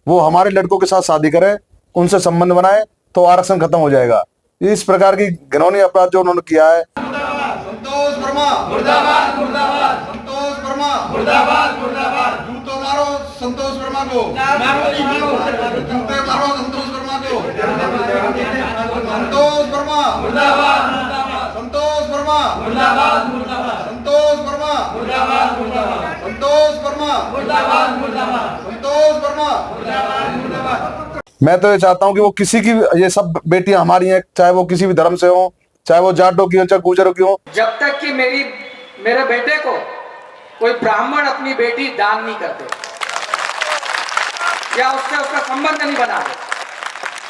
वो हमारे लड़कों के साथ शादी करे, उनसे संबंध बनाए तो आरक्षण खत्म हो जाएगा। इस प्रकार की घिनौनी अपराध जो उन्होंने किया है। संतोष वर्मा मुर्दाबाद मुर्दाबाद, संतोष वर्मा मुर्दाबाद मुर्दाबाद, जूते मारो संतोष वर्मा को, जूते मारो संतोष वर्मा को, संतोष वर्मा मुर्दाबाद मुर्दाबाद, संतोष वर्मा मुर्दाबाद मुर्दाबाद, संतोष वर्मा मुर्दाबाद मुर्दाबाद, संतोष वर्मा मुर्दाबाद मुर्दाबाद, संतोष वर्मा मुर्दाबाद मुर्दाबाद। मैं तो ये चाहता हूँ कि वो किसी की, ये सब बेटियां हमारी हैं, चाहे वो किसी भी धर्म से हो, चाहे वो जाटों की हो, चाहे गुजरों की हो। जब तक कि मेरे बेटे को कोई ब्राह्मण अपनी बेटी दान नहीं करते या उससे उसका संबंध नहीं बनाते,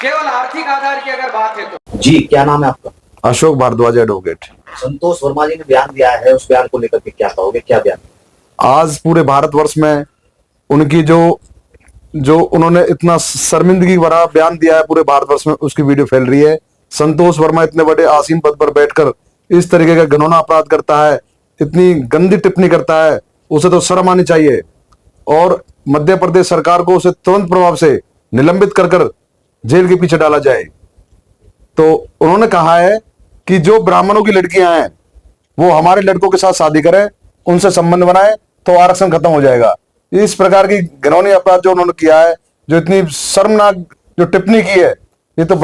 केवल आर्थिक आधार की अगर बात है तो। जी, क्या नाम है आपका? अशोक भारद्वाज, एडवोकेट। संतोष वर्मा जी ने बयान दिया है, उस बयान को लेकर के क्या कहोगे? क्या बयान? आज पूरे भारतवर्ष में उनकी जो उन्होंने इतना शर्मिंदगी भरा बयान दिया है, पूरे भारतवर्ष में उसकी वीडियो फैल रही है। संतोष वर्मा इतने बड़े आसीन पद पर बैठकर इस तरीके का घिनौना अपराध करता है, इतनी गंदी टिप्पणी करता है, उसे तो शर्म आनी चाहिए और मध्य प्रदेश सरकार को उसे तुरंत प्रभाव से निलंबित कर जेल के पीछे डाला जाए। तो उन्होंने कहा है कि जो ब्राह्मणों की लड़कियां हैं वो हमारे लड़कों के साथ शादी करें, उनसे संबंध बनाए तो आरक्षण खत्म हो जाएगा। इस प्रकार की घिनौनी अपराध जो उन्होंने किया है, जो इतनी शर्मनाक जो टिप्पणी की है, ये तो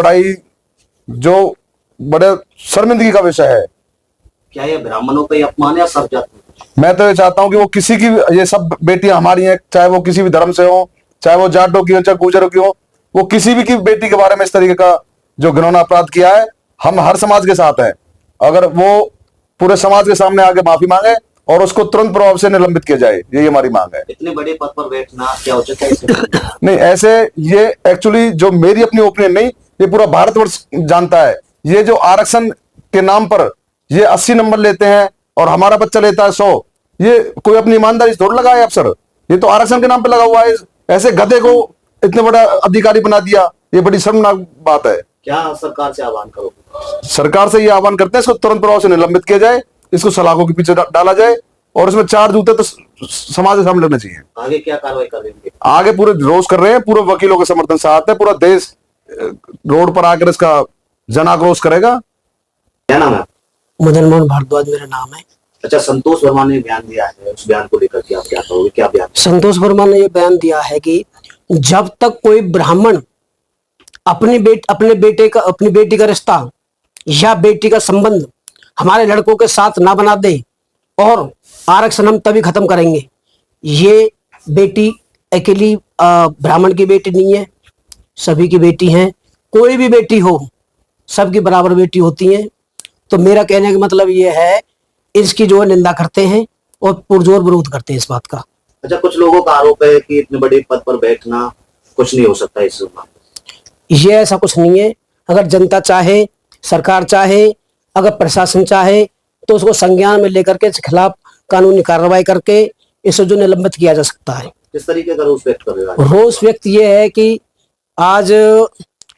बड़े शर्मिंदगी का विषय है। क्या ये ब्राह्मणों का अपमान है या सब जाति? मैं तो ये चाहता हूँ कि वो किसी की, ये सब बेटियां हमारी हैं, चाहे वो किसी भी धर्म से हो, चाहे वो जाटों की हो, चाहे गुजरों की हो, वो किसी भी की बेटी के बारे में इस तरीके का जो घिनौना अपराध किया है, हम हर समाज के साथ हैं। अगर वो पूरे समाज के सामने आके माफी मांगे और उसको तुरंत प्रभाव से निलंबित किया जाए, यही हमारी मांग है। इतने बड़े पद पर बैठना क्या उचित है? नहीं, ऐसे ये एक्चुअली जो मेरी अपनी ओपिनियन नहीं, ये पूरा भारतवर्ष जानता है। ये जो आरक्षण के नाम पर ये 80 नंबर लेते हैं और हमारा बच्चा लेता है 100, ये कोई अपनी ईमानदारी से थोड़ा लगा है अफसर, ये तो आरक्षण के नाम पे लगा हुआ है। ऐसे गधे को इतने बड़ा अधिकारी बना दिया, ये बड़ी शर्मनाक बात है। क्या सरकार से आह्वान करोगे? सरकार से ये आह्वान करते हैं, इसको तुरंत प्रभाव से निलंबित किया जाए, इसको सलाखों के पीछे डाला जाए और इसमें 4 जूते तो समाज के सामने लगने चाहिए। आगे क्या कार्रवाई करेंगे? आगे पूरे रोज कर रहे हैं, पूरे वकीलों के समर्थन से आते हैं, पूरा देश रोड पर आकर इसका जन आक्रोश करेगा। क्या नाम है? मदन मोहन भारद्वाज मेरा नाम है। अच्छा, संतोष वर्मा ने बयान दिया है, उस बयान को लेकर के आप क्या कहोगे? क्या बयान? संतोष वर्मा ने यह बयान दिया है कि जब तक कोई ब्राह्मण अपनी बेटी का रिश्ता या बेटी का संबंध हमारे लड़कों के साथ ना बना दे और आरक्षण हम तभी खत्म करेंगे। ये बेटी अकेली ब्राह्मण की बेटी नहीं है, सभी की बेटी है। कोई भी बेटी हो, सबकी बराबर बेटी होती है। तो मेरा कहने का मतलब ये है, इसकी जो है निंदा करते हैं और पुरजोर विरोध करते हैं इस बात का। अच्छा, कुछ लोगों का आरोप है कि इतने बड़े पद पर बैठना कुछ नहीं हो सकता इस मामले। ये ऐसा कुछ नहीं है। अगर जनता चाहे, सरकार चाहे, अगर प्रशासन चाहे तो उसको संज्ञान में लेकर के इसके खिलाफ कानूनी कार्रवाई करके इसे जो निलंबित किया जा सकता है। किस तरीके का रोष व्यक्त करेगा? रोष व्यक्त ये है कि आज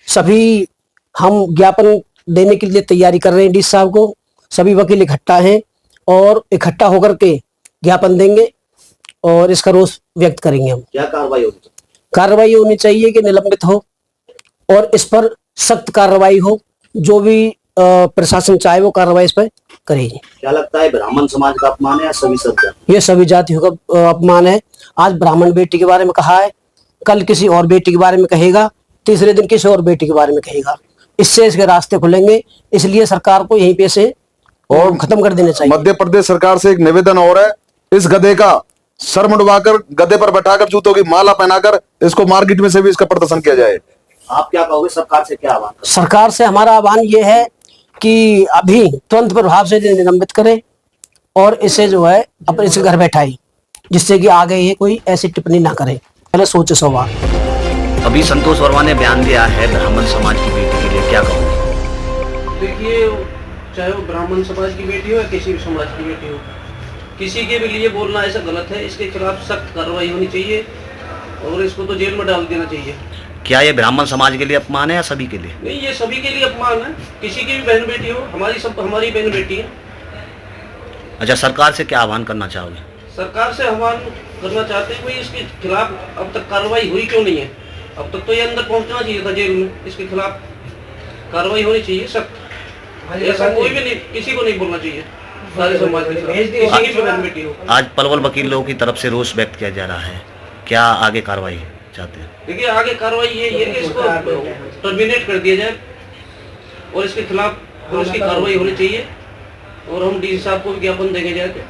सभी हम ज्ञापन देने के लिए तैयारी कर रहे हैं डीसी साहब को। सभी वकील इकट्ठा हैं और इकट्ठा होकर के ज्ञापन देंगे और इसका रोष व्यक्त करेंगे हम। क्या कार्रवाई होगी? कार्रवाई होनी चाहिए कि निलंबित हो और इस पर सख्त कार्रवाई हो। जो भी प्रशासन चाहे वो कार्रवाई इस पर करेगी। क्या लगता है, ब्राह्मण समाज का अपमान है या सभी सब जाति? ये सभी जातियों का अपमान है। आज ब्राह्मण बेटी के बारे में कहा है, कल किसी और बेटी के बारे में कहेगा, तीसरे दिन किसी और बेटी के बारे में कहेगा। इससे इसके रास्ते खुलेंगे। इसलिए सरकार को यहीं पे से और खत्म कर देना चाहिए। मध्य प्रदेश सरकार से एक निवेदन और है, इस गधे का सर मुंडवाकर गधे पर बैठाकर जूतों की माला पहनाकर इसको मार्केट में से भी इसका प्रदर्शन किया जाए। आप क्या कहोगे? सरकार से क्या आह्वान? सरकार से हमारा आह्वान ये है कि अभी तुरंत प्रभाव से निलंबित करें और इसे जो है अपने इसे घर बैठाई, जिससे कि आगे ये कोई ऐसी टिप्पणी ना करे। पहले सोचे सवाल। अभी संतोष वर्मा ने बयान दिया है ब्राह्मण समाज की बेटी के लिए, क्या कहोगे? देखिए, चाहे वो ब्राह्मण समाज की बेटी हो या किसी भी समाज की बेटी हो, किसी के भी लिए बोलना ऐसा गलत है। इसके खिलाफ सख्त कार्रवाई होनी चाहिए और इसको तो जेल में डाल देना चाहिए। क्या ये ब्राह्मण समाज के लिए अपमान है या सभी के लिए? नहीं, ये सभी के लिए अपमान है। किसी की भी बहन बेटी हो, हमारी बहन बेटी है। अच्छा, सरकार से क्या आह्वान करना चाहोगे? सरकार से आह्वान करना चाहते हैं, भाई इसके खिलाफ अब तक कार्रवाई हुई क्यों नहीं है? अब तक तो ये अंदर पहुंचना चाहिए था जेल में, इसके खिलाफ कार्रवाई होनी चाहिए सख्त। ऐसा कोई भी नहीं, किसी को नहीं बोलना चाहिए सारे समाज के खिलाफ, किसी की भी बहन बेटी हो। आज पलवल वकीलों की तरफ से रोष व्यक्त किया जा रहा है, क्या आगे कार्रवाई चाहते हैं? देखिए आगे कार्रवाई ये है कि इसको टर्मिनेट कर दिया जाए और इसके खिलाफ पुलिस की कार्रवाई होनी चाहिए और हम डीसी साहब को भी ज्ञापन देंगे जाके